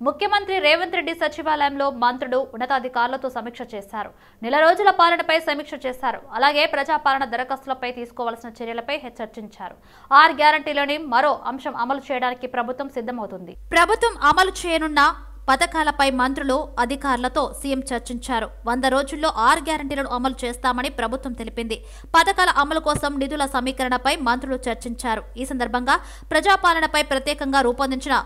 ముఖ్యమంత్రి రేవంత్ రెడ్డి సచివాలయంలో మంత్రులు ఉన్నతాధికారులతో సమీక్ష చేశారు. నెల రోజుల పాలనపై సమీక్ష చేశారు. అలాగే ప్రజాపాలన దరఖాస్తులపై తీసుకోవాల్సిన చర్యలపై చర్చించారు. 6 గ్యారంటీలని మరో అంశం అమలు చేయడానికి ప్రభుత్వం సిద్ధమవుతుంది. ప్రభుత్వం అమలు చేయనున్న పథకాలపై మంత్రులు అధికారులతో సీఎం చర్చించారు. 100 రోజుల్లో 6 గ్యారంటీలను అమలు చేస్తామని ప్రభుత్వం తెలిపింది. పథకాల అమలు కోసం నిధుల సమీకరణపై మంత్రులు చర్చించారు. ఈ సందర్భంగా ప్రజాపాలనపై ప్రత్యేకంగా రూపొందించిన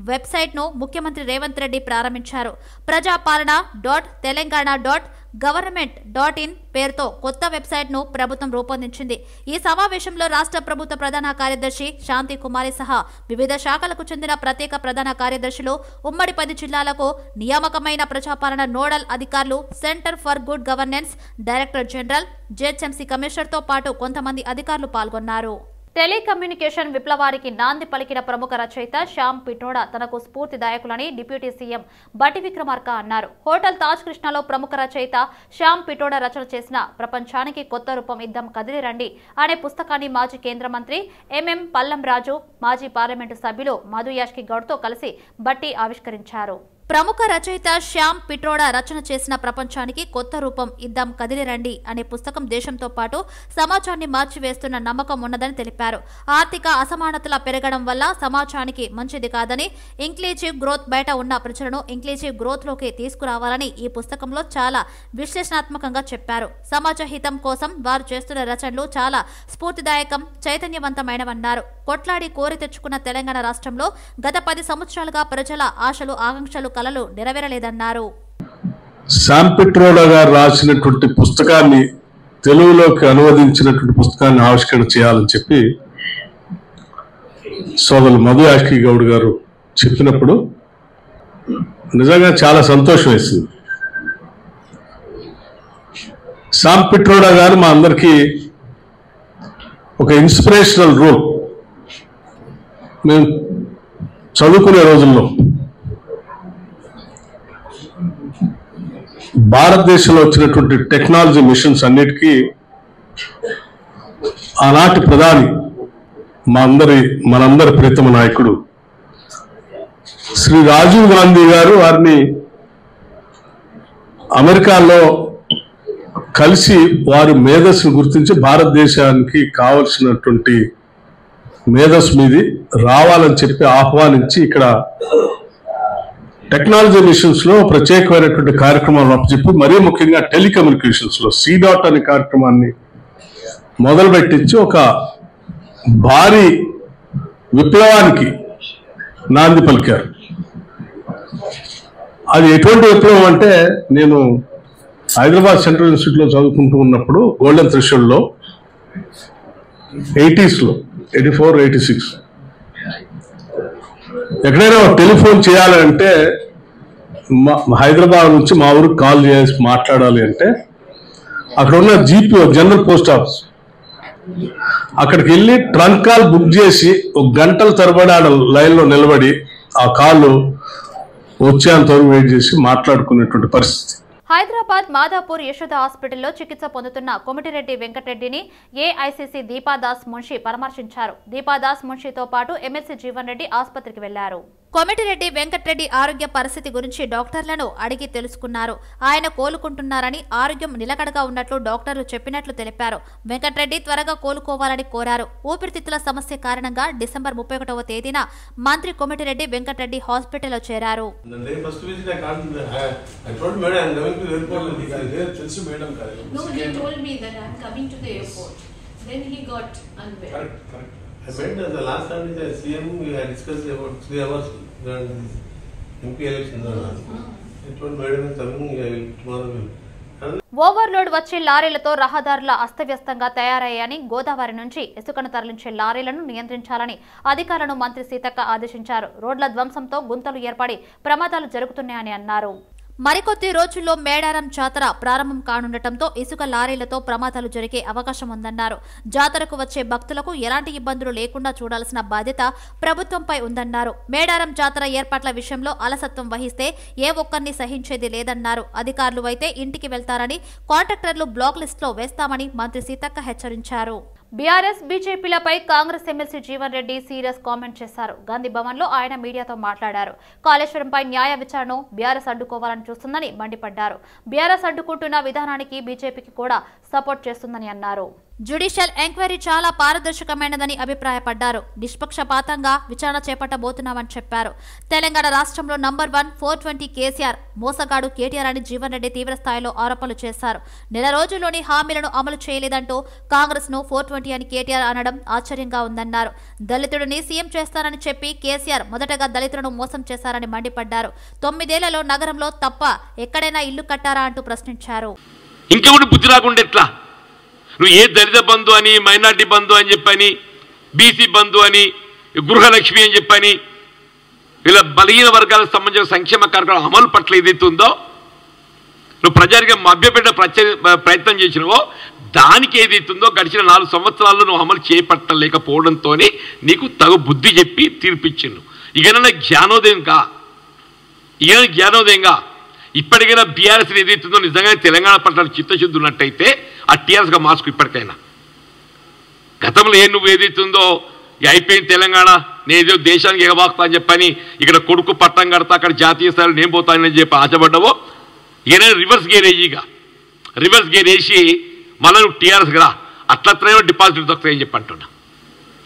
వెబ్సైట్ను ముఖ్యమంత్రి రేవంత్ రెడ్డి ప్రారంభించారు. ప్రజాపాలన.తెలంగాణ.గవర్నమెంట్.in పేరుతో కొత్త వెబ్సైట్ను ప్రభుత్వం రూపొందించింది. ఈ సమావేశంలో రాష్ట్ర ప్రభుత్వ ప్రధాన కార్యదర్శి శాంతి కుమారి సహా వివిధ శాఖలకు చెందిన ప్రత్యేక ప్రధాన కార్యదర్శులు, ఉమ్మడి 10 జిల్లాలకు నియామకమైన ప్రజాపాలన నోడల్ అధికారులు, centre for good governance director general, GHMC కమిషనర్తో పాటు కొంతమంది అధికారులు పాల్గొన్నారు. టెలికమ్యూనికేషన్ విప్లవానికి నాంది పలికిన ప్రముఖ రచయిత శ్యామ్ పిట్రోడా తనకు స్ఫూర్తిదాయకులని డిప్యూటీ సీఎం బట్టి విక్రమార్క అన్నారు. హోటల్ తాజ్ కృష్ణలో ప్రముఖ రచయిత శ్యామ్ పిట్రోడా రచన చేసిన ప్రపంచానికి కొత్త రూపం ఇద్దాం కదిలి రండి అనే పుస్తకాన్ని మాజీ కేంద్ర మంత్రి ఎంఎం పల్లం రాజు, మాజీ పార్లమెంటు సభ్యులు మధు యాష్కి గౌడ్తో కలిసి బట్టి ఆవిష్కరించారు. ప్రముఖ రచయిత శ్యామ్ పిట్రోడా రచన చేసిన ప్రపంచానికి కొత్త రూపం ఇద్దాం కదిలి రండి అనే పుస్తకం దేశంతో పాటు సమాజాన్ని మార్చివేస్తున్న నమ్మకం ఉన్నదని తెలిపారు. ఆర్థిక అసమానతల పెరగడం వల్ల సమాజానికి మంచిది కాదని, ఇంక్లూజివ్ గ్రోత్ బయట ఉన్న ప్రజలను ఇంక్లూజివ్ గ్రోత్ లోకి తీసుకురావాలని ఈ పుస్తకంలో చాలా విశ్లేషణాత్మకంగా చెప్పారు. సమాజ హితం కోసం వారు చేస్తున్న రచనలు చాలా స్ఫూర్తిదాయకం, చైతన్యవంతమైనవన్నారు. కొట్లాడి కోరి తెచ్చుకున్న తెలంగాణ రాష్ట్రంలో గత 10 సంవత్సరాలుగా ప్రజల ఆశలు, ఆకాంక్షలు, కలలు నెరవేరలేదన్నారు. శ్యామ్ పిట్రోడా గారు రాసినటువంటి పుస్తకాన్ని తెలుగులోకి అనువదించినటువంటి పుస్తకాన్ని ఆవిష్కరణ చేయాలని చెప్పి సోదరులు మధు యాష్కి గౌడ్ గారు చెప్పినప్పుడు నిజంగా చాలా సంతోషం వేసింది. శ్యామ్ పిట్రోడా గారు మా అందరికీ ఒక ఇన్స్పిరేషనల్ రోల్. మేము చదువుకునే రోజుల్లో భారతదేశంలో వచ్చినటువంటి టెక్నాలజీ మిషన్స్ అన్నిటికీ ఆనాటి ప్రధాని మనందరి ప్రీతమ నాయకుడు శ్రీ రాజీవ్ గాంధీ గారు వారిని అమెరికాలో కలిసి వారి మేధస్సును గుర్తించి భారతదేశానికి కావలసినటువంటి మేధస్సు మీది రావాలని చెప్పి ఆహ్వానించి ఇక్కడ టెక్నాలజీ మిషన్స్ లో ప్రత్యేకమైనటువంటి కార్యక్రమాలు అప్పచెప్పి మరీ ముఖ్యంగా టెలికమ్యూనికేషన్స్ లో C.DOT అనే కార్యక్రమాన్ని మొదలుపెట్టించి ఒక భారీ విప్లవానికి నాంది పలికారు. అది ఎటువంటి విప్లవం అంటే, నేను హైదరాబాద్ సెంట్రల్ ఇన్స్టిట్యూట్లో చదువుకుంటూ ఉన్నప్పుడు గోల్డెన్ థ్రెషోల్డ్లో 80s లో 84, 86 ఎక్కడైనా టెలిఫోన్ చేయాలంటే హైదరాబాద్ నుంచి మా ఊరికి కాల్ చేసి మాట్లాడాలి అంటే అక్కడ ఉన్న జీపీ జనరల్ పోస్ట్ ఆఫీస్ అక్కడికి వెళ్ళి ట్రంక్ కాల్ బుక్ చేసి 1 గంటల తరబడి ఆడ లైన్లో నిలబడి ఆ కాల్ వచ్చేంత వరకు వెయిట్ చేసి మాట్లాడుకునేటువంటి పరిస్థితి. హైదరాబాద్ మాదాపూర్ యశోద హాస్పిటల్లో చికిత్స పొందుతున్న కొమిటిరెడ్డి వెంకటరెడ్డిని ఏఐసీసీ దీపాదాస్ మున్షి పరామర్శించారు. దీపాదాస్ మున్షితో పాటు ఎమ్మెల్సీ జీవన్ రెడ్డి ఆసుపత్రికి వెళ్లారు. కొమిటిరెడ్డి వెంకటరెడ్డి ఆరోగ్య పరిస్థితి గురించి డాక్టర్లను అడిగి తెలుసుకున్నారు. ఆయన కోలుకుంటున్నారని, ఆరోగ్యం నిలకడగా ఉన్నట్లు డాక్టర్లు చెప్పినట్లు తెలిపారు. వెంకటరెడ్డి త్వరగా కోలుకోవాలని కోరారు. ఊపిరితిత్తుల సమస్య కారణంగా డిసెంబర్ 31వ తేదీన మంత్రి కొమిటిరెడ్డి వెంకటరెడ్డి హాస్పిటల్లో చేరారు. I met the last time with the CM, we had discussed about 3 hours MP election. I told Madam coming tomorrow. Overload వచ్చే లారీలతో రహదారుల అస్తవ్యస్తంగా తయారయ్యాయని, గోదావరి నుంచి ఇసుకను తరలించే లారీలను నియంత్రించాలని అధికారులను మంత్రి సీతక్క ఆదేశించారు. రోడ్ల ధ్వంసంతో గుంతలు ఏర్పడి ప్రమాదాలు జరుగుతున్నాయని అన్నారు. మరికొద్ది రోజుల్లో మేడారం జాతర ప్రారంభం కానుండటంతో ఇసుక లారీలతో ప్రమాదాలు జరిగే అవకాశం ఉందన్నారు. జాతరకు వచ్చే భక్తులకు ఎలాంటి ఇబ్బందులు లేకుండా చూడాల్సిన బాధ్యత ప్రభుత్వంపై ఉందన్నారు. మేడారం జాతర ఏర్పాట్ల విషయంలో అలసత్వం వహిస్తే ఏ ఒక్కరిని సహించేది లేదన్నారు. అధికారులు అయితే ఇంటికి వెళ్తారని, కాంట్రాక్టర్లు బ్లాక్ లిస్టులో వేస్తామని మంత్రి సీతక్క హెచ్చరించారు. బీఆర్ఎస్ బీజేపీలపై Congress MLC Jeevan Reddy serious comment చేశారు. గాంధీ భవన్ లో ఆయన మీడియాతో మాట్లాడారు. కాళేశ్వరంపై న్యాయ విచారణను బీఆర్ఎస్ అడ్డుకోవాలని చూస్తుందని మండిపడ్డారు. బీఆర్ఎస్ అడ్డుకుంటున్న విధానానికి బీజేపీకి కూడా సపోర్ట్ చేస్తుందని అన్నారు. జ్యుడిషియల్ ఎంక్వైరీ చాలా పారదర్శకమైనదని అభిప్రాయపడ్డారు. నిష్పక్షపాతంగా విచారణ చేపట్టబోతున్నామని చెప్పారు. తెలంగాణ రాష్ట్రంలో నంబర్ 1 420 కేసీఆర్, మోసగాడు కేటీఆర్ అని జీవన్ రెడ్డి తీవ్రస్థాయిలో ఆరోపణలు చేశారు. నెల రోజుల్లోని హామీలను అమలు చేయలేదంటూ కాంగ్రెస్ ను 420 అని కేటీఆర్ అనడం ఆశ్చర్యంగా ఉందన్నారు. దళితుడిని సీఎం చేస్తానని చెప్పి కేసీఆర్ మొదటగా దళితులను మోసం చేశారని మండిపడ్డారు. 9 ఏళ్లలో నగరంలో తప్ప ఎక్కడైనా ఇల్లు కట్టారా అంటూ ప్రశ్నించారు. ఇంకెవరు బుద్ధి రాకుండా ఎట్లా? నువ్వు ఏ దళిత బంధు అని, మైనార్టీ బంధు అని చెప్పని, బీసీ బంధు అని, గృహలక్ష్మి అని చెప్పని, ఇలా బలహీన వర్గాలకు సంబంధించిన సంక్షేమ కార్యక్రమం అమలు పట్ల ఏదైతే ఉందో నువ్వు ప్రజానికి మభ్యపెట్టే ప్రయత్నం చేసినవో దానికి ఏదైతుందో గడిచిన 4 సంవత్సరాల్లో నువ్వు అమలు చేపట్టలేకపోవడంతో నీకు తగు బుద్ధి చెప్పి తీర్పిచ్చిండు. ఇకనైనా జ్ఞానోదయంగా ఇప్పటికైనా బీఆర్ఎస్ ఏదైతుందో నిజంగా తెలంగాణ పట్ల చిత్తశుద్ధి ఉన్నట్టయితే ఆ టీఆర్ఎస్గా మార్చుకు. ఇప్పటికైనా గతంలో నువ్వు ఏదైతుందో అయిపోయింది తెలంగాణ, నేనేదో దేశానికి ఎగబాకుతా అని చెప్పని ఇక్కడ కొడుకు పట్టం కడతా, అక్కడ జాతీయ స్థాయిలో నేను పోతానని చెప్పి ఆశపడ్డావో ఈయన రివర్స్ గేర్ వేసి మళ్ళీ నువ్వు టీఆర్ఎస్కి రా, అట్లనే డిపాజిట్ దొరుకుతాయని చెప్పి అంటున్నా.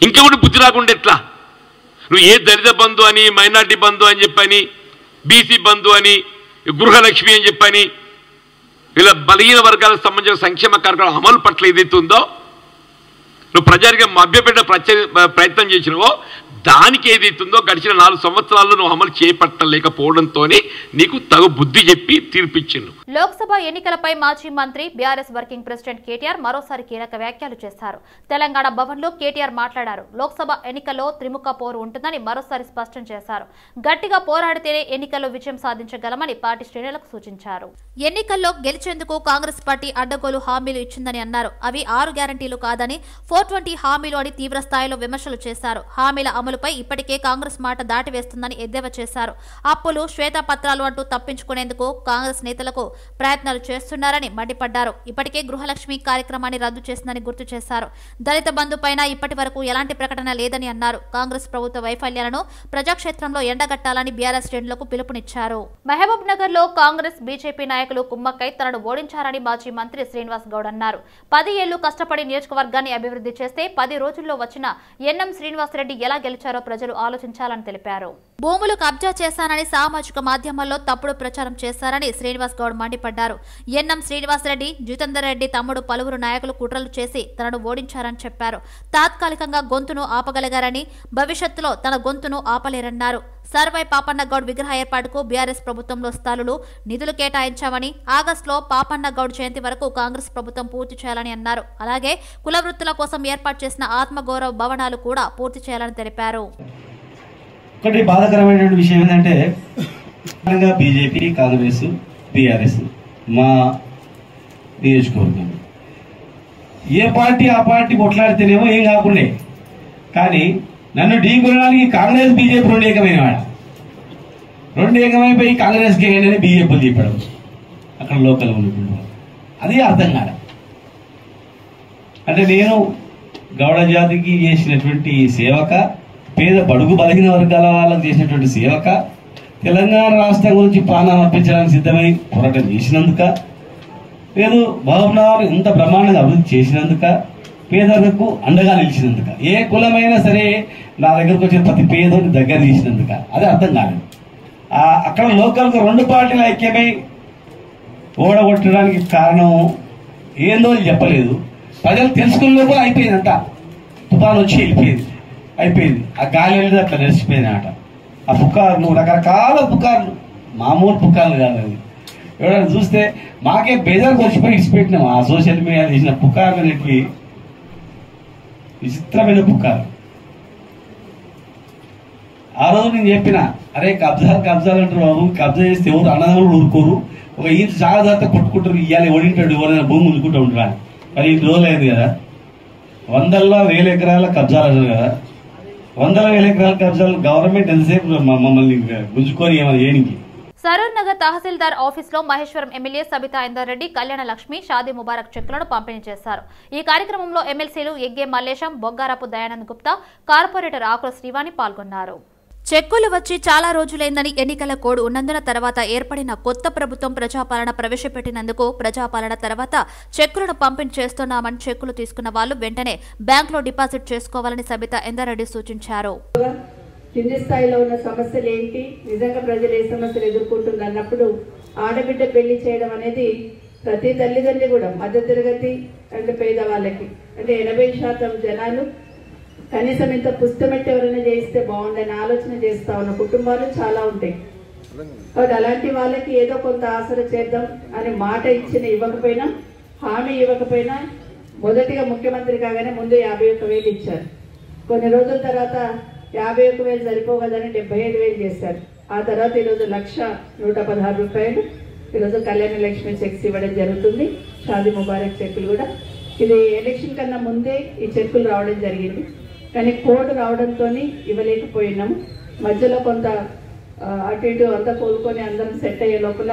ఇంకెవరు బుద్ధి రాకుండా ఎట్లా? నువ్వు ఏ దళిత బంధు అని, మైనార్టీ బంధు అని చెప్పని, బీసీ బంధు అని, గృహలక్ష్మి అని చెప్పని, ఇలా బలహీన వర్గాలకు సంబంధించిన సంక్షేమ కార్యక్రమం అమలు పట్ల ఏదైతే ఉందో నువ్వు ప్రజానికి మభ్యపెట్టే ప్రయత్నం చేసినవో దానికి ఏదైతుందో గడిచిన 4 సంవత్సరాల్లో నువ్వు అమలు చేపట్టలేకపోవడంతో నీకు తగు బుద్ధి చెప్పి తీర్పిచ్చిండు. లోక్సభ ఎన్నికలపై మాజీ మంత్రి బీఆర్ఎస్ వర్కింగ్ ప్రెసిడెంట్ కేటీఆర్ మరోసారి కీలక వ్యాఖ్యలు చేశారు. తెలంగాణ భవన్ లో కేటీఆర్ మాట్లాడారు. లోక్సభ ఎన్నికల్లో త్రిముఖ పోరు ఉంటుందని మరోసారి స్పష్టం చేశారు. గట్టిగా పోరాడితేనే ఎన్నికల్లో విజయం సాధించగలమని పార్టీ శ్రేణులకు సూచించారు. ఎన్నికల్లో గెలిచేందుకు కాంగ్రెస్ పార్టీ అడ్డగోలు హామీలు ఇచ్చిందని అన్నారు. అవి 6 గ్యారంటీలు కాదని 420 హామీలు అని తీవ్ర స్థాయిలో విమర్శలు చేశారు. హామీల అమలుపై ఇప్పటికే కాంగ్రెస్ మాట దాటివేస్తుందని ఎద్దేవా చేశారు. అప్పులు, శ్వేతపత్రాలు అంటూ తప్పించుకునేందుకు కాంగ్రెస్ నేతలకు ప్రయత్నాలు చేస్తున్నారని మండిపడ్డారు. ఇప్పటికే గృహలక్ష్మి కార్యక్రమాన్ని రద్దు చేసిందని గుర్తు చేశారు. దళిత బంధు పైన ఇప్పటి వరకు ఎలాంటి ప్రకటన లేదని అన్నారు. కాంగ్రెస్ ప్రభుత్వ వైఫల్యాలను ప్రజాక్షేత్రంలో ఎండగట్టాలని బీఆర్ఎస్ శ్రేణులకు పిలుపునిచ్చారు. మహబూబ్ నగర్ లో కాంగ్రెస్ బీజేపీ నాయకులు కుమ్మక్కై తనను ఓడించారని మాజీ మంత్రి శ్రీనివాస్ గౌడ్ అన్నారు. 10 ఏళ్లు కష్టపడి నియోజకవర్గాన్ని అభివృద్ధి చేస్తే 10 రోజుల్లో వచ్చిన ఎన్ఎం శ్రీనివాసరెడ్డి ఎలా గెలిచారో ప్రజలు ఆలోచించాలని తెలిపారు. భూములు కబ్జా చేశానని సామాజిక మాధ్యమాల్లో తప్పుడు ప్రచారం చేశారని శ్రీనివాస్ గౌడ్ మండిపడ్డారు. ఎన్ఎం శ్రీనివాసరెడ్డి, జితేందర్ రెడ్డి తమ్ముడు పలువురు నాయకులు కుట్రలు చేసి తనను ఓడించారని చెప్పారు. తాత్కాలికంగా గొంతును ఆపగలిగారని, భవిష్యత్తులో తన గొంతును ఆపలేరన్నారు. సర్వై పాపన్న గౌడ్ విగ్రహ ఏర్పాటుకు బీఆర్ఎస్ ప్రభుత్వంలో స్థలాలు, నిధులు కేటాయించామని, ఆగస్టులో పాపన్న గౌడ్ జయంతి వరకు కాంగ్రెస్ ప్రభుత్వం పూర్తి చేయాలని అన్నారు. అలాగే కుల వృత్తుల కోసం ఏర్పాటు చేసిన ఆత్మగౌరవ భవనాలు కూడా పూర్తి చేయాలని తెలిపారు. ఒకటి బాధాకరమైన విషయం ఏంటంటే బీజేపీ, కాంగ్రెస్, బీఆర్ఎస్ మా నియోజకవర్గం ఏ పార్టీ ఆ పార్టీ కొట్లాడితేనేమో ఏం కాకుండా, కానీ నన్ను ఢీకొనడానికి కాంగ్రెస్ బీజేపీ 2 ఏకమైన వాడు, 2 ఏకమైపోయి కాంగ్రెస్కి ఏంటని బీజేపీలు చెప్పడం అక్కడ లోకల్ ఉన్నటువంటి అది అర్థం కాదు. అంటే నేను గౌడ జాతికి చేసినటువంటి సేవక, పేద బడుగు బలహీన వర్గాల వాళ్ళకు చేసినటువంటి సేవక, తెలంగాణ రాష్ట్రం గురించి ప్రాణాలు అర్పించడానికి సిద్ధమై పోరాటం చేసినందుక, లేదు మహబూబ్నగర్ ఇంత బ్రహ్మాండంగా అభివృద్ధి చేసినందుక, పేదలకు అండగా నిలిచినందుక, ఏ కులమైనా సరే నా దగ్గరకు వచ్చిన ప్రతి పేదోని దగ్గర తీసినందుక అది అర్థం కాలేదు. అక్కడ లోకల్గా 2 పార్టీలు ఐక్యమై ఓడగొట్టడానికి కారణం ఏందో చెప్పలేదు. ప్రజలు తెలుసుకునే కూడా అయిపోయిందంట. తుఫాను వచ్చి వెళ్ళిపోయింది, అయిపోయింది. ఆ గాలి వెళ్ళి అట్లా నెలిసిపోయింది ఆట. ఆ పుకార్లు, రకరకాల పుకార్లు, మామూలు పుకార్లు కాదు. అది ఎవరైనా చూస్తే మాకే బేజార్కి వచ్చిపోయి ఇచ్చిపెట్టినాం. ఆ సోషల్ మీడియా చేసిన పుకార్లు అనేటివి విచిత్రమైన పుకార్లు. ఆ రోజు నేను చెప్పిన, అరే కబ్జాలు అంటారు బాబు, కబ్జా చేస్తే ఎవరు అన్నదమ్ములు ఊరుకోరు, ఒక ఈత చాలా జాగ్రత్త కొట్టుకుంటారు, ఇవ్వాలి ఓడింటాడు ఎవరైనా భూమి ఉండుకుంటూ ఉంటారు. మరి 2 రోజులు అయింది కదా, 100,000 ఎకరాల కబ్జాలు అంటారు కదా, 100,000 ఎకరాల కబ్జాలు గవర్నమెంట్ ఎంతసేపు మమ్మల్ని గుంజుకొని ఏమైనా చేయడానికి సరూర్ నగర్ తహసీల్దార్ ఆఫీసులో మహేశ్వరం ఎమ్మెల్యే సబితా ఇందర్ రెడ్డి, కళ్యాణ లక్ష్మి, షాదీ ముబారక్ చెక్కులను పంపిణీ చేశారు. ఈ కార్యక్రమంలో ఎమ్మెల్సీలు ఎగ్గే మల్లేశం, బొగ్గారపు దయానంద్ గుప్తా, కార్పొరేటర్ ఆకుల శ్రీవాణి పాల్గొన్నారు. చెక్కులు వచ్చి చాలా రోజులైందని ఎన్నికల కోడ్ ఉన్నందున తర్వాత ఏర్పడిన కొత్త ప్రభుత్వం ప్రజాపాలన ప్రవేశపెట్టినందుకు ప్రజాపాలన తర్వాత చెక్కులను పంపిణీ చేస్తున్నామని చెక్కులు తీసుకున్న వాళ్ళు వెంటనే బ్యాంకులో డిపాజిట్ చేసుకోవాలని సబితా ఇందర్ రెడ్డి సూచించారు. కింది స్థాయిలో ఉన్న సమస్యలు ఏంటి, నిజంగా ప్రజలు ఏ సమస్యలు ఎదుర్కొంటుంది అన్నప్పుడు ఆడబిడ్డ పెళ్లి చేయడం అనేది ప్రతి తల్లిదండ్రి కూడా మధ్యతరగతి అంటే పేదవాళ్ళకి అంటే 80% జనాలు కనీసం ఇంత పుస్తమెట్టి ఎవరైనా చేయిస్తే బాగుండని ఆలోచన చేస్తా ఉన్న కుటుంబాలు చాలా ఉంటాయి. కాబట్టి అలాంటి వాళ్ళకి ఏదో కొంత ఆసర చేద్దాం అని మాట ఇవ్వకపోయినా హామీ ఇవ్వకపోయినా మొదటిగా ముఖ్యమంత్రి కాగానే ముందు 51,000 ఇచ్చారు. కొన్ని రోజుల తర్వాత 51,000 సరిపోగదని 75,000 చేశారు. ఆ తర్వాత ఈరోజు 1,116 రూపాయలు ఈరోజు కళ్యాణ లక్ష్మి చెక్స్ ఇవ్వడం జరుగుతుంది. షాదీ ముబారక్ చెక్కులు కూడా ఇది ఎలక్షన్ కన్నా ముందే ఈ చెక్కులు రావడం జరిగింది. కానీ కోడ్ రావడంతో ఇవ్వలేకపోయినాము. మధ్యలో కొంత అటు ఇటు అంతా కోలుకొని అందరం సెట్ అయ్యే లోపల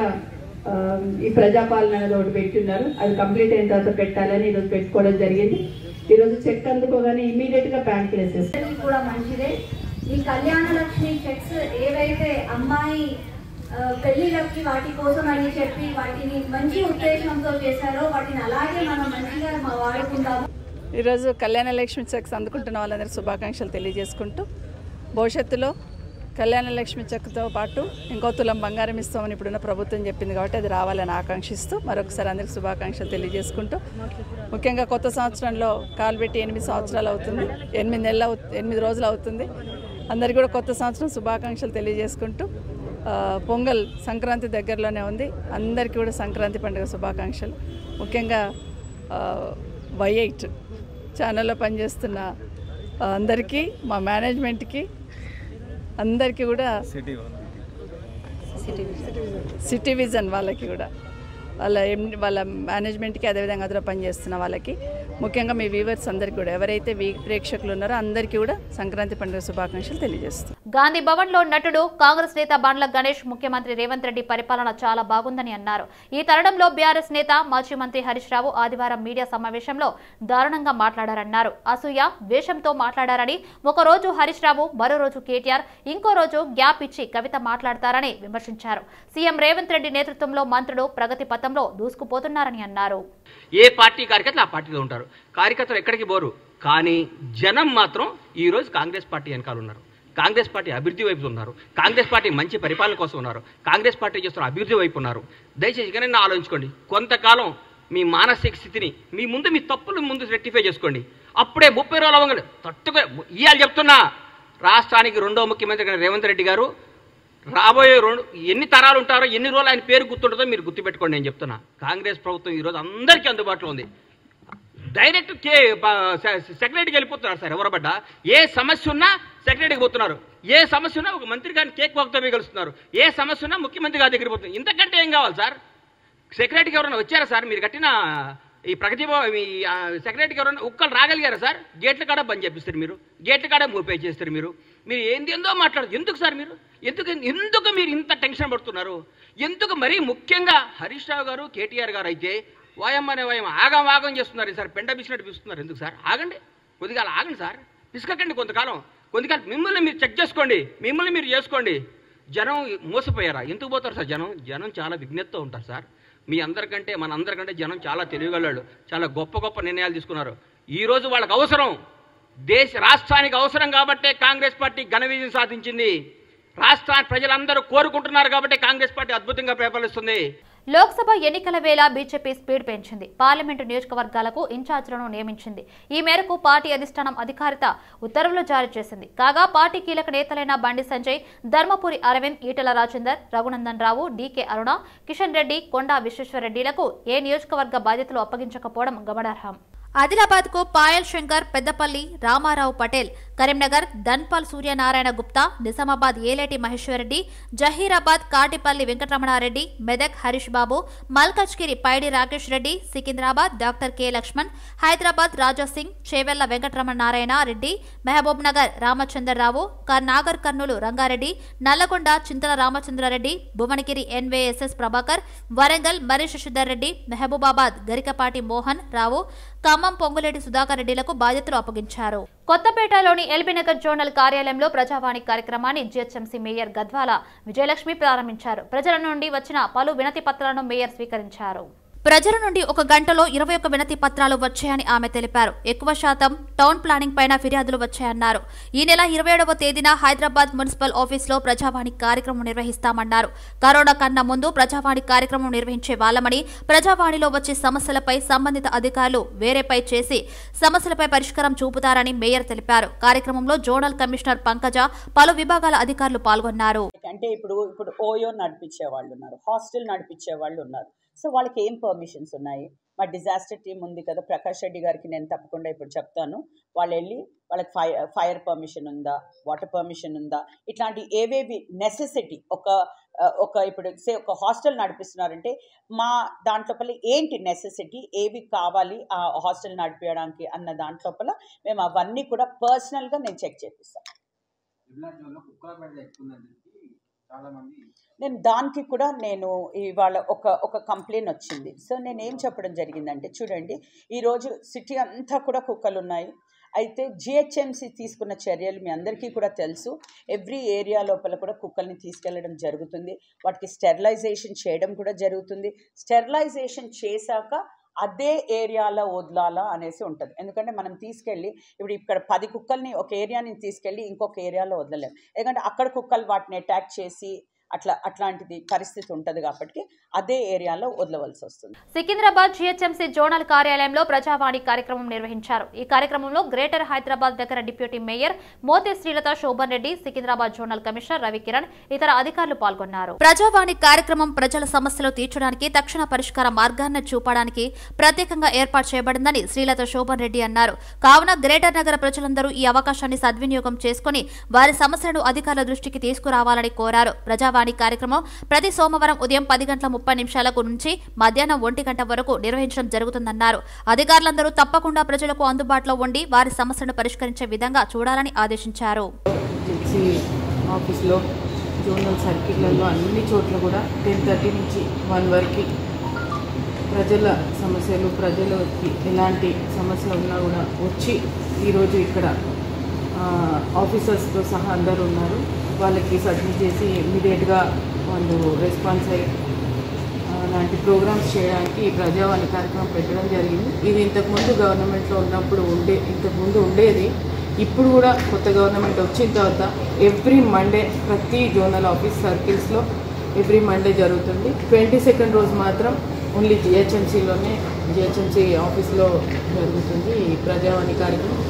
ఈ ప్రజాపాలన అనేది ఒకటి పెట్టున్నారు. అది కంప్లీట్ అయిన తర్వాత పెట్టాలని ఈరోజు పెట్టుకోవడం జరిగింది. ఈరోజు చెక్ అందుకోగానే ఇమీడియట్ గా బ్యాంక్ వేసేస్తారు కూడా మంచిదే. ఈ కళ్యాణ లక్ష్మి చెక్స్ ఏవైతే అమ్మాయి పెళ్లిళ్ళకి వాటి కోసం అని చెప్పి వాటిని మంచి ఉద్దేశంతో చేశారో వాటిని అలాగే మనం మంచిగా వాడుకుందాము. ఈరోజు కళ్యాణ లక్ష్మి చెక్స్ అందుకుంటున్న వాళ్ళందరికీ శుభాకాంక్షలు తెలియజేసుకుంటూ భవిష్యత్తులో కళ్యాణ లక్ష్మి చెక్తో పాటు ఇంకో తులం బంగారం ఇస్తామని ఇప్పుడున్న ప్రభుత్వం చెప్పింది కాబట్టి అది రావాలని ఆకాంక్షిస్తూ మరొకసారి అందరికీ శుభాకాంక్షలు తెలియజేసుకుంటూ ముఖ్యంగా కొత్త సంవత్సరంలో కాలుబెట్టి 8 సంవత్సరాలు అవుతుంది, 8 రోజులు అవుతుంది. అందరికీ కూడా కొత్త సంవత్సరం శుభాకాంక్షలు తెలియజేసుకుంటూ పొంగల్ సంక్రాంతి దగ్గరలోనే ఉంది. అందరికీ కూడా సంక్రాంతి పండుగ శుభాకాంక్షలు. ముఖ్యంగా Y8 ఛానల్లో పనిచేస్తున్న అందరికీ, మా మేనేజ్మెంట్కి అందరికీ కూడా, సిటీ విజన్ వాళ్ళకి కూడా, వాళ్ళ మేనేజ్మెంట్కి అదేవిధంగా అందులో పనిచేస్తున్న వాళ్ళకి, ముఖ్యంగా మీ వ్యూవర్స్ అందరికీ కూడా, ఎవరైతే ప్రేక్షకులు ఉన్నారో అందరికీ కూడా సంక్రాంతి పండుగ శుభాకాంక్షలు తెలియజేస్తాం. గాంధీ భవన్ లో నటుడు కాంగ్రెస్ నేత బండ్ల గణేష్ ముఖ్యమంత్రి రేవంత్ రెడ్డి పరిపాలన చాలా బాగుందని అన్నారు. ఈ తరుణంలో బీఆర్ఎస్ నేత మాజీ మంత్రి హరీష్ రావు ఆదివారం మీడియా సమావేశంలో దారుణంగా మాట్లాడారన్నారు. అసూయ ద్వేషంతో మాట్లాడారని, ఒక రోజు హరీష్ రావు, మరో రోజు కేటీఆర్, ఇంకో రోజు గ్యాప్ ఇచ్చి కవిత మాట్లాడతారని విమర్శించారు. సీఎం రేవంత్ రెడ్డి నేతృత్వంలో మంత్రులు ప్రగతి పథంలో దూసుకుపోతున్నారని అన్నారు. ఏ పార్టీ కార్యకర్తలు ఆ పార్టీలో ఉంటారు, కార్యకర్తలు ఎక్కడికి పోరు. కానీ జనం మాత్రం ఈ రోజు కాంగ్రెస్ పార్టీ వెనకాల ఉన్నారు. కాంగ్రెస్ పార్టీ అభివృద్ధి వైపు ఉన్నారు. కాంగ్రెస్ పార్టీ మంచి పరిపాలన కోసం ఉన్నారు. కాంగ్రెస్ పార్టీ చేస్తున్న అభివృద్ధి వైపు ఉన్నారు. దయచేసి ఇకనైనా ఆలోచించుకోండి. కొంతకాలం మీ మానసిక స్థితిని మీ తప్పులు ముందు రెక్టిఫై చేసుకోండి. అప్పుడే 30 రోజుల అవ్వగానే ఇవాళ చెప్తున్నా, రాష్ట్రానికి 2వ ముఖ్యమంత్రి రేవంత్ రెడ్డి గారు రాబోయే ఎన్ని తరాలు ఉంటారో, ఎన్ని రోజులు ఆయన పేరు గుర్తుంటుందో మీరు గుర్తుపెట్టుకోండి. నేను చెప్తున్నా, కాంగ్రెస్ ప్రభుత్వం ఈరోజు అందరికీ అందుబాటులో ఉంది. డైరెక్ట్ సెక్రటరీకి వెళ్ళిపోతున్నారు సార్. ఎవరబడ్డా ఏ సమస్య ఉన్నా సెక్రటరీకి పోతున్నారు. ఏ సమస్య ఉన్నా ఒక మంత్రి గారిని కేక్ వాక్తో కలుస్తున్నారు. ఏ సమస్య ఉన్నా ముఖ్యమంత్రి గారి దగ్గరికి పోతున్నారు. ఇంతకంటే ఏం కావాలి సార్? సెక్రటరీకి ఎవరైనా వచ్చారా సార్? మీరు కట్టిన ఈ ప్రగతి మీ సెక్రటరీకి ఎవరైనా ఒక్కరు రాగలిగారా సార్? గేట్ల కాడ బంద్ చేపిస్తారు మీరు, గేట్ల కాడ మూపే చేస్తారు మీరు. మీరు ఏందో మాట్లాడదు. ఎందుకు సార్ మీరు ఎందుకు మీరు ఇంత టెన్షన్ పడుతున్నారు? ఎందుకు? మరీ ముఖ్యంగా హరీష్ రావు గారు, కేటీఆర్ గారు అయితే వాయమ్మనే వాయం ఆగం చేస్తున్నారు సార్. పెండ బిసినట్టు పిస్తున్నారు. ఎందుకు సార్? ఆగండి, కొద్దిగా ఆగండి సార్. పిసుకకండి కొంతకాలం. మిమ్మల్ని మీరు చెక్ చేసుకోండి, మిమ్మల్ని మీరు చేసుకోండి. జనం మోసపోయారా? ఎందుకు పోతారు సార్? జనం చాలా విజ్ఞతతో ఉంటారు సార్. మీ అందరికంటే మనందరికంటే జనం చాలా తెలివిగలవాళ్ళు. చాలా గొప్ప నిర్ణయాలు తీసుకున్నారు. ఈరోజు వాళ్ళకి అవసరం, రాష్ట్రానికి అవసరం కాబట్టే కాంగ్రెస్ పార్టీ ఘన విజయం సాధించింది. రాష్ట్ర ప్రజలందరూ కోరుకుంటున్నారు కాబట్టి కాంగ్రెస్ పార్టీ అద్భుతంగా పరిపాలిస్తుంది. లోక్సభ ఎన్నికల వేళ బీజేపీ స్పీడ్ పెంచింది. పార్లమెంటు నియోజకవర్గాలకు ఇన్ఛార్జీలను నియమించింది. ఈ మేరకు పార్టీ అధిష్టానం అధికారిత ఉత్తర్వులు జారీ చేసింది. కాగా పార్టీ కీలక నేతలైన బండి సంజయ్, ధర్మపురి అరవింద్, ఈటల రాజేందర్, రఘునందన్ రావు, డీకే అరుణ, కిషన్ రెడ్డి, కొండా విశ్వేశ్వరరెడ్డిలకు ఏ నియోజకవర్గ బాధ్యతలు అప్పగించకపోవడం గమనార్హం. ఆదిలాబాద్ కు పాయల్ శంకర్, పెద్దపల్లి రామారావు పటేల్, కరీంనగర్ ధన్పాల్ సూర్యనారాయణ గుప్తా, నిజామాబాద్ ఏలేటి మహేశ్వరరెడ్డి, జహీరాబాద్ కాటిపల్లి వెంకటరమణారెడ్డి, మెదక్ హరీష్ బాబు, మల్కజ్గిరి పైడి రాకేష్ రెడ్డి, సికింద్రాబాద్ డాక్టర్ కె లక్ష్మణ్, హైదరాబాద్ రాజాసింగ్, చేవెళ్ల వెంకటరమణ నారాయణ రెడ్డి, మహబూబ్ నగర్ రామచంద్రరావు, నాగర్ కర్నూలు రంగారెడ్డి, నల్లగొండ చింతల రామచంద్రారెడ్డి, భువనగిరి ఎన్వైఎస్ఎస్ ప్రభాకర్, వరంగల్ మరి శశిధర్ రెడ్డి, మహబూబాబాద్ గరికపాటి మోహన్ రావు, ఖమ్మం పొంగులేటి సుధాకర్ రెడ్డిలకు బాధ్యతలు అప్పగించారు. కొత్తపేటలోని ఎల్బీనగర్ జోనల్ కార్యాలయంలో ప్రజావాణి కార్యక్రమాన్ని జీహెచ్ఎంసీ మేయర్ గద్వాల విజయలక్ష్మి ప్రారంభించారు. ప్రజల నుండి వచ్చిన పలు వినతి పత్రాలను మేయర్ స్వీకరించారు. ప్రజల నుండి 1 గంటలో 21 వినతి పత్రాలు వచ్చాయని ఆమె తెలిపారు. ఎక్కువ శాతం టౌన్ ప్లానింగ్ పైన ఫిర్యాదులు వచ్చాయన్నారు. ఈ నెల 27వ తేదీన హైదరాబాద్ మున్సిపల్ ఆఫీసులో ప్రజావాణి కార్యక్రమం నిర్వహిస్తామన్నారు. కరోనా కన్నా ముందు ప్రజావాణి కార్యక్రమం నిర్వహించే వాళ్లమని, ప్రజావాణిలో వచ్చే సమస్యలపై సంబంధిత అధికారులు వేరేపై చేసి సమస్యలపై పరిష్కారం చూపుతారని మేయర్ తెలిపారు. కార్యక్రమంలో జోనల్ కమిషనర్ పంకజ, పలు విభాగాల అధికారులు పాల్గొన్నారు. అంటే ఇప్పుడు ఓయో నడిపించే వాళ్ళు ఉన్నారు, హాస్టల్ నడిపించే వాళ్ళు ఉన్నారు. సో వాళ్ళకి ఏం పర్మిషన్స్ ఉన్నాయి? మా డిజాస్టర్ టీం ఉంది కదా, ప్రకాష్ రెడ్డి గారికి నేను తప్పకుండా ఇప్పుడు చెప్తాను. వాళ్ళు వెళ్ళి వాళ్ళకి ఫైర్ పర్మిషన్ ఉందా, వాటర్ పర్మిషన్ ఉందా, ఇట్లాంటి ఏవేవి నెసెసిటీ ఒక ఇప్పుడు ఒక హాస్టల్ నడిపిస్తున్నారంటే మా దాంట్లోపల ఏంటి నెసెసిటీ, ఏవి కావాలి ఆ హాస్టల్ నడిపించడానికి అన్న దాంట్లోపల మేము అవన్నీ కూడా పర్సనల్గా నేను చెక్ చేపిస్తాను. నేను దానికి కూడా ఇవాళ ఒక కంప్లైంట్ వచ్చింది. సో నేనేం చెప్పడం జరిగిందంటే, చూడండి ఈరోజు సిటీ అంతా కూడా కుక్కలు ఉన్నాయి. అయితే జిహెచ్ఎంసీ తీసుకున్న చర్యలు మీ అందరికీ కూడా తెలుసు. ఎవ్రీ ఏరియా లోపల కూడా కుక్కల్ని తీసుకెళ్లడం జరుగుతుంది. వాటికి స్టెరిలైజేషన్ చేయడం కూడా జరుగుతుంది. స్టెరిలైజేషన్ చేశాక అదే ఏరియాలో వదలాలా అనేసి ఉంటుంది. ఎందుకంటే మనం తీసుకెళ్ళి ఇక్కడ 10 కుక్కల్ని ఒక ఏరియాని తీసుకెళ్ళి ఇంకొక ఏరియాలో వదలలేము. ఎందుకంటే అక్కడ కుక్కలు వాటిని అటాక్ చేసి అట్లాంటిది పరిస్థితి ఉంటుంది కాబట్టి అదే ఏరియాలో వదలవలసి వస్తుంది. సికింద్రాబాద్ జిహెచ్ఎంసీ జోనల్ కార్యాలయంలో ప్రజావాణి కార్యక్రమం నిర్వహించారు. ఈ కార్యక్రమంలో గ్రేటర్ హైదరాబాద్ దగ్గర deputy mayor Mothe Srilatha Shobhan Reddy, Secunderabad zonal commissioner Ravikiran, ఇతర అధికారులు పాల్గొన్నారు. ప్రజావాణి కార్యక్రమం ప్రజల సమస్యలు తీర్చడానికి, తక్షణ పరిష్కార మార్గాన్ని చూపడానికి ప్రత్యేకంగా ఏర్పాటు చేయబడిందని శ్రీలత శోభన్ రెడ్డి అన్నారు. కావున గ్రేటర్ నగర ప్రజలందరూ ఈ అవకాశాన్ని సద్వినియోగం చేసుకుని వారి సమస్యలను అధికారుల దృష్టికి తీసుకురావాలని కోరారు. ప్రజావాణి కార్యక్రమం ప్రతి సోమవారం ఉదయం 10:30 నుంచి మధ్యాహ్నం 1 గంట వరకు నిర్వహించడం జరుగుతుందన్నారు. అధికారులందరూ తప్పకుండా ప్రజలకు అందుబాటులో ఉండి వారి సమస్యలను పరిష్కరించే విధంగా చూడాలని ఆదేశించారు. ఆఫీస్లో జోనల్ సర్కిళ్లలో అన్ని చోట్ల కూడా 10:30 నుంచి 1 వరకు ప్రజల సమస్యలు, ప్రజలకి ఎలాంటి సమస్యలు ఉన్నా కూడా వచ్చి ఈరోజు ఇక్కడ ఆఫీసర్స్తో సహా అందరూ ఉన్నారు. వాళ్ళకి సబ్మిట్ చేసి ఇమ్మీడియట్గా వాళ్ళు రెస్పాన్స్ అయ్యి అలాంటి ప్రోగ్రామ్స్ చేయడానికి ఈ ప్రజావాణి కార్యక్రమం పెట్టడం జరిగింది. ఇది ఇంతకుముందు గవర్నమెంట్లో ఉన్నప్పుడు ఇంతకుముందు ఉండేది. ఇప్పుడు కూడా కొత్త గవర్నమెంట్ వచ్చిన తర్వాత ఎవ్రీ మండే ప్రతి జోనల్ ఆఫీస్ సర్కిల్స్లో ఎవ్రీ మండే జరుగుతుంది. 22nd రోజు మాత్రం ఓన్లీ జిహెచ్ఎంసీ ఆఫీస్లో జరుగుతుంది ఈ ప్రజావాణి కార్యక్రమం.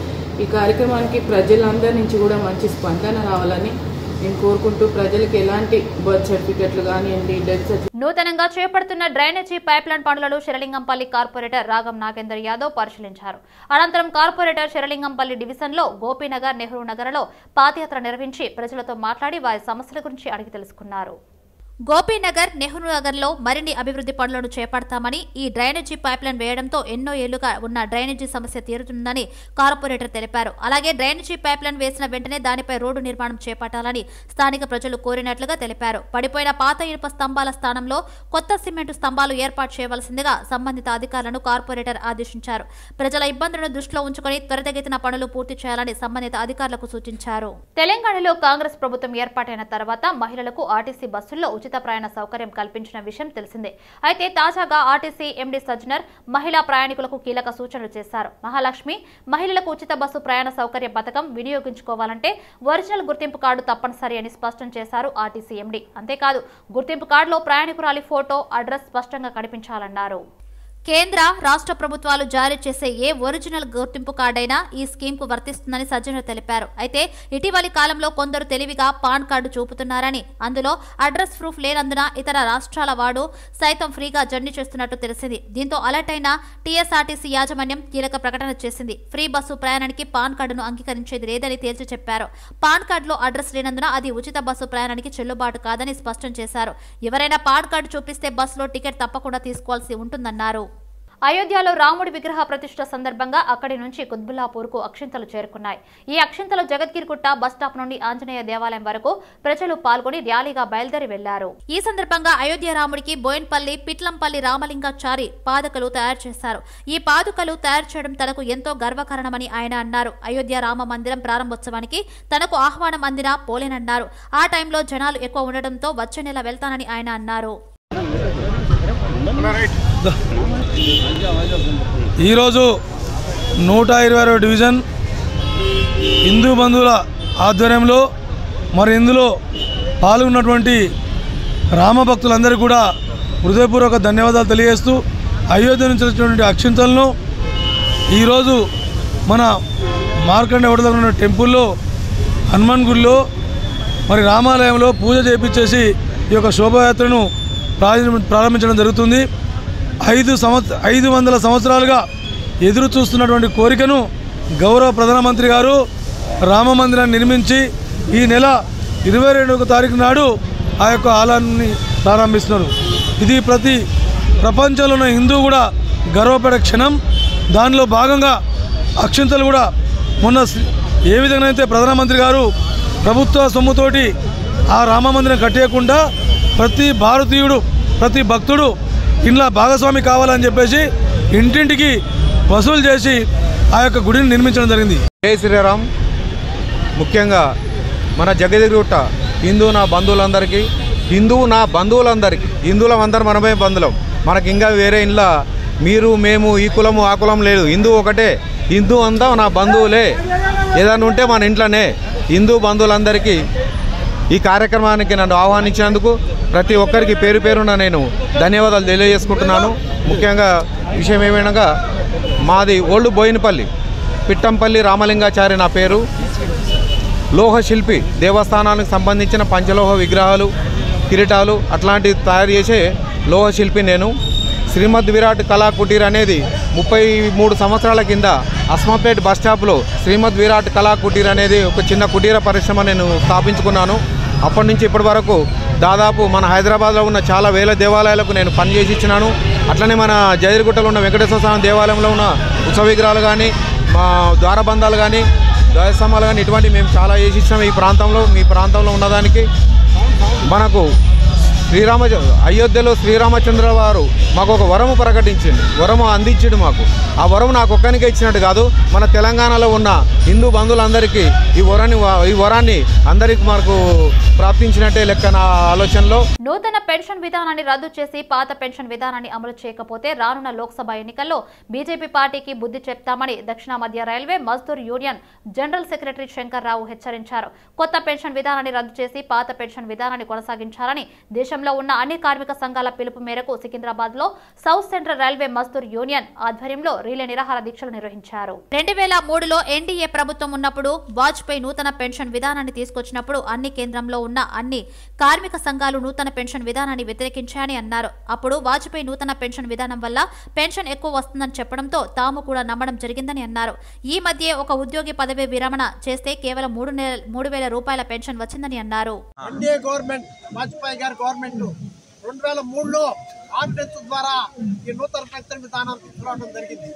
ఈ కార్యక్రమానికి ప్రజలందరి నుంచి కూడా మంచి స్పందన రావాలని నేను కోరుకుంటూ ప్రజలకు ఎలాంటి బర్త్ సర్టిఫికెట్లు కానివ్వండి, డెత్ సర్టిఫికెట్. నూతనంగా చేపడుతున్న డ్రైనేజీ పైప్లైన్ పనులను శరలింగంపల్లి కార్పొరేటర్ రాగం నాగేందర్ యాదవ్ పరిశీలించారు. అనంతరం కార్పొరేటర్ శరలింగంపల్లి డివిజన్లో గోపీనగర్, నెహ్రూ నగర్లో పాదయాత్ర నిర్వహించి ప్రజలతో మాట్లాడి వారి సమస్యల గురించి అడిగి తెలుసుకున్నారు. గోపీనగర్, నెహ్రూ నగర్లో మరిన్ని అభివృద్ధి పనులను చేపడతామని, ఈ డ్రైనేజీ పైప్లైన్ వేయడంతో ఎన్నో ఏళ్లుగా ఉన్న డ్రైనేజీ సమస్య తీరుతుందని కార్పొరేటర్ తెలిపారు. అలాగే డ్రైనేజీ పైప్లైన్ వేసిన వెంటనే దానిపై రోడ్డు నిర్మాణం చేపట్టాలని స్థానిక ప్రజలు కోరినట్లుగా తెలిపారు. పడిపోయిన పాత ఇనుప స్తంభాల స్థానంలో కొత్త సిమెంటు స్తంభాలు ఏర్పాటు చేయవలసిందిగా సంబంధిత అధికారులను కార్పొరేటర్ ఆదేశించారు. ప్రజల ఇబ్బందులను దృష్టిలో ఉంచుకుని త్వరితగతిన పనులు పూర్తి చేయాలని సంబంధిత అధికారులకు సూచించారు. తెలంగాణలో కాంగ్రెస్ ప్రభుత్వం ఏర్పాటైన తర్వాత మహిళలకు ఆర్టీసీ బస్సుల్లో ఉచిత ప్రయాణ సౌకర్యం కల్పించిన విషయం తెలిసిందే. అయితే తాజాగా ఆర్టీసీ ఎండీ సజ్జనర్ మహిళా ప్రయాణికులకు కీలక సూచనలు చేశారు. మహాలక్ష్మి మహిళలకు ఉచిత బస్సు ప్రయాణ సౌకర్య పథకం వినియోగించుకోవాలంటే ఒరిజినల్ గుర్తింపు కార్డు తప్పనిసరి అని స్పష్టం చేశారు ఆర్టీసీ ఎండీ. అంతేకాదు గుర్తింపు కార్డులో ప్రయాణికురాలి ఫోటో, అడ్రస్ స్పష్టంగా కనిపించాలన్నారు. కేంద్ర రాష్ట్ర ప్రభుత్వాలు జారీ చేసే ఏ ఒరిజినల్ గుర్తింపు కార్డైనా ఈ స్కీమ్ కు వర్తిస్తుందని సజ్జనర్ తెలిపారు. అయితే ఇటీవలి కాలంలో కొందరు తెలివిగా పాన్ కార్డు చూపుతున్నారని, అందులో అడ్రస్ ప్రూఫ్ లేనందున ఇతర రాష్ట్రాల వాడు సైతం ఫ్రీగా జర్నీ చేస్తున్నట్టు తెలిసింది. దీంతో అలర్ట్ అయిన టీఎస్ఆర్టీసీ యాజమాన్యం కీలక ప్రకటన చేసింది. ఫ్రీ బస్సు ప్రయాణానికి పాన్ కార్డును అంగీకరించేది లేదని తేల్చి చెప్పారు. పాన్ కార్డులో అడ్రస్ లేనందున అది ఉచిత బస్సు ప్రయాణానికి చెల్లుబాటు కాదని స్పష్టం చేశారు. ఎవరైనా పాన్ కార్డు చూపిస్తే బస్సులో టికెట్ తప్పకుండా తీసుకోవాల్సి ఉంటుందన్నారు. అయోధ్యలో రాముడి విగ్రహ ప్రతిష్ఠ సందర్భంగా అక్కడి నుంచి కుత్బుల్లాపూర్కు అక్షింతలు చేరుకున్నాయి. ఈ అక్షింతలు జగద్గిరిగుట్ట బస్టాప్ నుండి ఆంజనేయ దేవాలయం వరకు ప్రజలు పాల్గొని ర్యాలీగా బయలుదేరి వెళ్లారు. ఈ సందర్భంగా అయోధ్య రాముడికి బోయిన్పల్లి, పిట్లంపల్లి రామలింగాచారి పాదుకలు తయారు చేశారు. ఈ పాదుకలు తయారు చేయడం తనకు ఎంతో గర్వకారణమని ఆయన అన్నారు. అయోధ్య రామ మందిరం ప్రారంభోత్సవానికి తనకు ఆహ్వానం అందినా పోలేనన్నారు. ఆ టైంలో జనాలు ఎక్కువ ఉండడంతో వచ్చే నెల వెళ్తానని ఆయన అన్నారు. ఈరోజు 122వ డివిజన్ హిందూ బంధువుల ఆధ్వర్యంలో మరి ఇందులో పాల్గొన్నటువంటి రామభక్తులందరికీ కూడా హృదయపూర్వక ధన్యవాదాలు తెలియజేస్తూ అయోధ్య నుంచి వచ్చినటువంటి అక్షింతలను ఈరోజు మన మార్కండ ఒడ దగ్గర ఉన్న టెంపుల్లో హనుమాన్ గుడిలో మరి రామాలయంలో పూజ చేయించేసి ఈ యొక్క శోభాయాత్రను ప్రారంభించడం జరుగుతుంది. 500 సంవత్సరాలుగా ఎదురు చూస్తున్నటువంటి కోరికను గౌరవ ప్రధానమంత్రి గారు రామ మందిరాన్ని నిర్మించి ఈ నెల 22వ తారీఖు నాడు ఆ యొక్క ఆలయాన్ని ప్రారంభిస్తున్నారు. ఇది ప్రతి ప్రపంచంలో ఉన్న హిందూ కూడా గర్వపడే క్షణం. దానిలో భాగంగా అక్షింతలు కూడా మొన్న ఏ విధంగా అయితే ప్రధానమంత్రి గారు ప్రభుత్వ సొమ్ముతోటి ఆ రామ మందిరం కట్టేయకుండా ప్రతి భారతీయుడు, ప్రతి భక్తుడు ఇంట్లో భాగస్వామి కావాలని చెప్పేసి ఇంటింటికి వసూలు చేసి ఆ యొక్క గుడిని నిర్మించడం జరిగింది. జై శ్రీరామ్. ముఖ్యంగా మన జగద్గిరిగుట్ట హిందూ నా బంధువులందరికీ, హిందువులం అందరం మనమే బంధువులం. మనకి ఇంకా వేరే ఇంట్లో మీరు మేము ఈ కులము ఆ కులం లేదు. హిందూ ఒకటే. హిందూ అంతా నా బంధువులే. ఏదైనా ఉంటే మన ఇంట్లోనే. హిందూ బంధువులందరికీ ఈ కార్యక్రమానికి నన్ను ఆహ్వానించినందుకు ప్రతి ఒక్కరికి పేరు పేరున నేను ధన్యవాదాలు తెలియజేసుకుంటున్నాను. ముఖ్యంగా విషయం ఏమైనా మాది ఓల్డ్ బోయినపల్లి, పిట్టంపల్లి రామలింగాచారి నా పేరు. లోహ శిల్పి, దేవస్థానానికి సంబంధించిన పంచలోహ విగ్రహాలు, కిరీటాలు అట్లాంటివి తయారు చేసే లోహ శిల్పి నేను. శ్రీమద్ విరాట్ కళా కుటీర్ అనేది 33 సంవత్సరాల కింద అస్మాపేట్ బస్ స్టాప్లో శ్రీమద్ విరాట్ కళా కుటీర్ అనేది ఒక చిన్న కుటీర పరిశ్రమ నేను స్థాపించుకున్నాను. అప్పటి నుంచి ఇప్పటి వరకు దాదాపు మన హైదరాబాద్లో ఉన్న చాలా వేల దేవాలయాలకు నేను పనిచేసి ఇచ్చినాను. అట్లనే మన జగద్గిరిగుట్టలో ఉన్న వెంకటేశ్వర స్వామి దేవాలయంలో ఉన్న ఉత్సవ విగ్రహాలు కానీ, మా ద్వారబంధాలు కానీ, ధ్వజస్తంభాలు కానీ ఇటువంటి మేము చాలా చేసి ఇచ్చినాం. ఈ ప్రాంతంలో, మీ ప్రాంతంలో ఉన్నదానికి మనకు అయోధ్యలో శ్రీరామచంద్ర వారు మాకు ఒక వరము ప్రకటించింది, వరము అందించిండు మాకు. ఆ వరము నాకు ఒక్కనికే ఇచ్చినట్టు కాదు, మన తెలంగాణలో ఉన్న హిందూ బంధువులందరికీ ఈ వరాన్ని అందరికీ మనకు ప్రాప్తించినట్టే లెక్క నా ఆలోచనలో. నూతన పెన్షన్ విధానాన్ని రద్దు చేసి పాత పెన్షన్ విధానాన్ని అమలు చేయకపోతే రానున్న లోక్సభ ఎన్నికల్లో బీజేపీ పార్టీకి బుద్ధి చెప్తామని దక్షిణ మధ్య railway Mazdoor union general secretary Shankar Rao హెచ్చరించారు. కొత్త పెన్షన్ విధానాన్ని రద్దు చేసి పాత పెన్షన్ విధానాన్ని కొనసాగించాలని దేశంలో ఉన్న అన్ని కార్మిక సంఘాల పిలుపు మేరకు సికింద్రాబాద్ లో south central railway Mazdoor union ఆధ్వర్యంలో రీలే నిరాహార దీక్షలు నిర్వహించారు. 2003లో ఎన్డీఏ ప్రభుత్వం ఉన్నప్పుడు వాజ్పేయి నూతన పెన్షన్ విధానాన్ని తీసుకొచ్చినప్పుడు అన్ని కేంద్రంలో ఉన్న అన్ని కార్మిక సంఘాలు నూతన పెన్షన్ విధానాన్ని వ్యతిరేకించాయని అన్నారు. అప్పుడు వాజ్పేయి నూతన పెన్షన్ విధానం వల్ల పెన్షన్ ఎక్కువ వస్తుందని చెప్పడంతో తాము కూడా నమ్మడం జరిగిందని అన్నారు. ఈ మధ్య ఒక ఉద్యోగి పదవి విరమణ చేస్తే కేవలం 3,000 రూపాయల పెన్షన్ వచ్చిందని అన్నారు. 2003లో ఆర్డినెన్స్ ద్వారా ఈ నూతన పెన్షన్ విధానం తీసుకురావడం జరిగింది.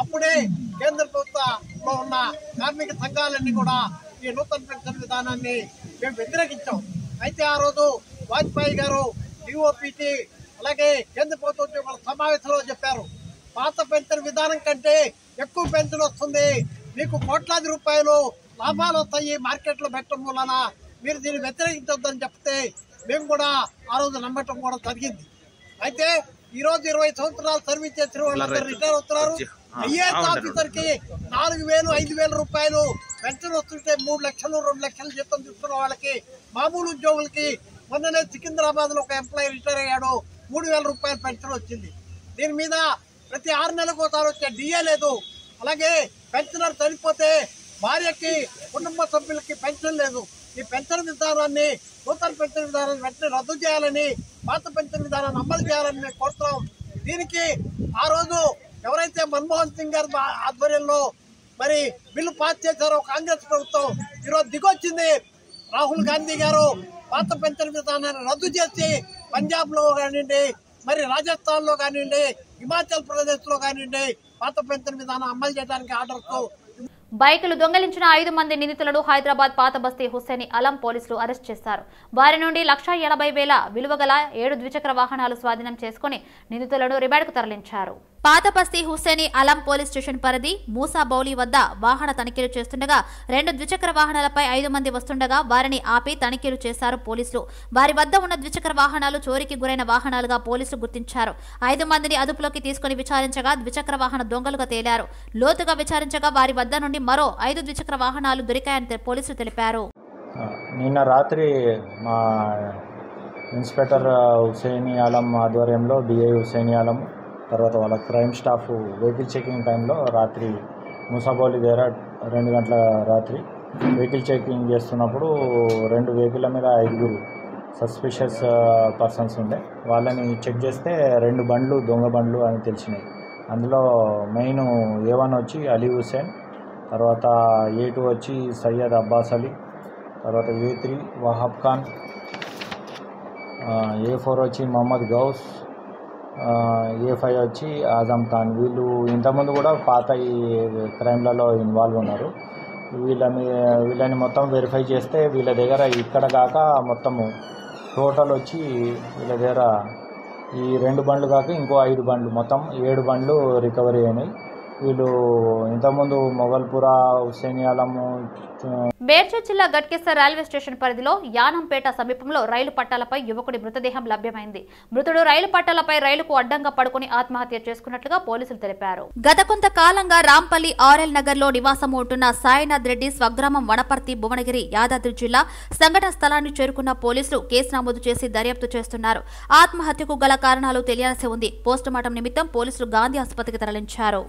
అప్పుడే కేంద్ర ప్రభుత్వంలో ఉన్న కార్మిక సంఘాలన్నీ కూడా ఈ నూతన పెన్షన్ విధానాన్ని మేము వ్యతిరేకించాం. అయితే ఆ రోజు వాజ్పేయి గారు డిఓపిటి అలాగే కేంద్ర ప్రభుత్వ ఉద్యోగుల సమావేశంలో చెప్పారు, పాత పెన్షన్ విధానం కంటే ఎక్కువ పెన్షన్ వస్తుంది, మీకు కోట్లాది రూపాయలు లాభాలు వస్తాయి మార్కెట్లో పెట్టడం వలన మీరు దీన్ని వ్యతిరేకించొద్దని చెప్తే మేము కూడా ఆ రోజు నమ్మటం కూడా జరిగింది. అయితే ఈ రోజు 20 సంవత్సరాలు సర్వీస్ చేసిన వాళ్ళందరూ రిటైర్ అవుతున్నారు. ఐఏఎస్ ఆఫీసర్ కి 4,000, 5,000 రూపాయలు పెన్షన్ వస్తుంటే 3 లక్షలు 2 లక్షలు జీతం తీసుకున్న వాళ్ళకి, మామూలు ఉద్యోగులకి మొన్ననే సికింద్రాబాద్ లో ఒక ఎంప్లాయీ రిటైర్ అయ్యాడు, 3,000 రూపాయలు పెన్షన్ వచ్చింది. దీని మీద ప్రతి 6 నెలలకు ఒకసారి వచ్చే డిఏ లేదు. అలాగే పెన్షనర్ చనిపోతే భార్యకి కుటుంబ సభ్యులకి పెన్షన్ లేదు. ఈ పెన్షన్ విధానాన్ని నూతన పెన్షన్ విధానాన్ని వెంటనే రద్దు చేయాలని, పాత పెన్షన్ విధానాన్ని అమలు చేయాలని మేము కోరుతున్నాం. దీనికి ఆ రోజు ఎవరైతే మన్మోహన్ సింగ్ గారి ఆధ్వర్యంలో మరి బిల్లు పాస్ చేశారో కాంగ్రెస్ ప్రభుత్వం, ఈరోజు దిగొచ్చింది. రాహుల్ గాంధీ గారు పాత పెన్షన్ విధానాన్ని రద్దు చేసి పంజాబ్ లో కానివ్వండి, మరి రాజస్థాన్ లో కానివ్వండి, హిమాచల్ ప్రదేశ్ లో కానివ్వండి పాత పెన్షన్ విధానం అమలు చేయడానికి ఆర్డర్తో బైకులు దొంగిలించిన 5 మంది నిందితులను హైదరాబాద్ పాత బస్తీ హుస్సేని అలం పోలీసులు అరెస్ట్ చేశారు. వారి నుండి 1,80,000 విలువ గల 7 ద్విచక్ర వాహనాలు స్వాధీనం చేసుకుని నిందితులను రిమాండ్కు తరలించారు. పాత బస్తీ హుస్సేని అలం పోలీస్ స్టేషన్ పరిధి మూసా బౌలి వద్ద వాహన తనిఖీలు చేస్తుండగా 2 ద్విచక్ర వాహనాలపై 5 మంది వస్తుండగా వారిని ఆపి తనిఖీలు చేశారు పోలీసులు. వారి వద్ద ఉన్న ద్విచక్ర వాహనాలు చోరీకి గురైన వాహనాలుగా పోలీసులు గుర్తించారు. 5 మందిని అదుపులోకి తీసుకుని విచారించగా ద్విచక్ర వాహన దొంగలుగా తేలారు. లోతుగా విచారించగా వారి వద్ద నుండి మరో 5 ద్విచక్ర వాహనాలు దొరికాయని పోలీసులు తెలిపారు. నిన్న రాత్రి మా ఇన్స్పెక్టర్ హుస్సేని ఆలం ఆధ్వర్యంలో డిఐ హుస్సేని ఆలం తర్వాత వాళ్ళ క్రైమ్ స్టాఫ్ వెహికల్ చెకింగ్ టైంలో రాత్రి ముసాబౌలి దగ్గర 2 గంటల రాత్రి వెహికల్ చెకింగ్ చేస్తున్నప్పుడు 2 వెహికల్ మీద 5 సస్పిషియస్ పర్సన్స్ ఉండే. వాళ్ళని చెక్ చేస్తే 2 బండ్లు దొంగ బండ్లు అని తెలిసినాయి. అందులో మెయిన్ A1 వచ్చి అలీ హుస్సేన్, తర్వాత A2 వచ్చి సయ్యద్ అబ్బాస్ అలీ, తర్వాత A3 వహాబ్ ఖాన్, A4 వచ్చి మొహమ్మద్ గౌస్, A5 వచ్చి ఆజమ్ ఖాన్. వీళ్ళు ఇంతకుముందు కూడా పాత ఈ క్రైమ్లలో ఇన్వాల్వ్ ఉన్నారు. వీళ్ళని మొత్తం వెరిఫై చేస్తే వీళ్ళ దగ్గర ఇక్కడ కాక మొత్తము టోటల్ వచ్చి వీళ్ళ దగ్గర ఈ 2 బండ్లు కాక ఇంకో 5 బండ్లు మొత్తం 7 బండ్లు రికవరీ అయినాయి. వీళ్ళు ఇంతకుముందు మొగల్పురా హుస్సేని ఆలము మేడ్చల్ జిల్లా గట్కేసర్ రైల్వే స్టేషన్ పరిధిలో యానంపేట సమీపంలో రైలు పట్టాలపై యువకుడి మృతదేహం లభ్యమైంది. మృతుడు రైలు పట్టాలపై రైలుకు అడ్డంగా పడుకుని ఆత్మహత్య చేసుకున్నట్లుగా పోలీసులు తెలిపారు. గత కొంతకాలంగా రాంపల్లి ఆర్ఎల్ నగర్ లో నివాసం ఉంటున్న సాయినాథ్ రెడ్డి స్వగ్రామం వనపర్తి భువనగిరి యాదాద్రి జిల్లా సంఘటన స్థలాన్ని చేరుకున్న పోలీసులు కేసు నమోదు చేసి దర్యాప్తు చేస్తున్నారు. ఆత్మహత్యకు గల కారణాలు తెలియాల్సి ఉంది. పోస్టుమార్టం నిమిత్తం పోలీసులు గాంధీ ఆసుపత్రికి తరలించారు.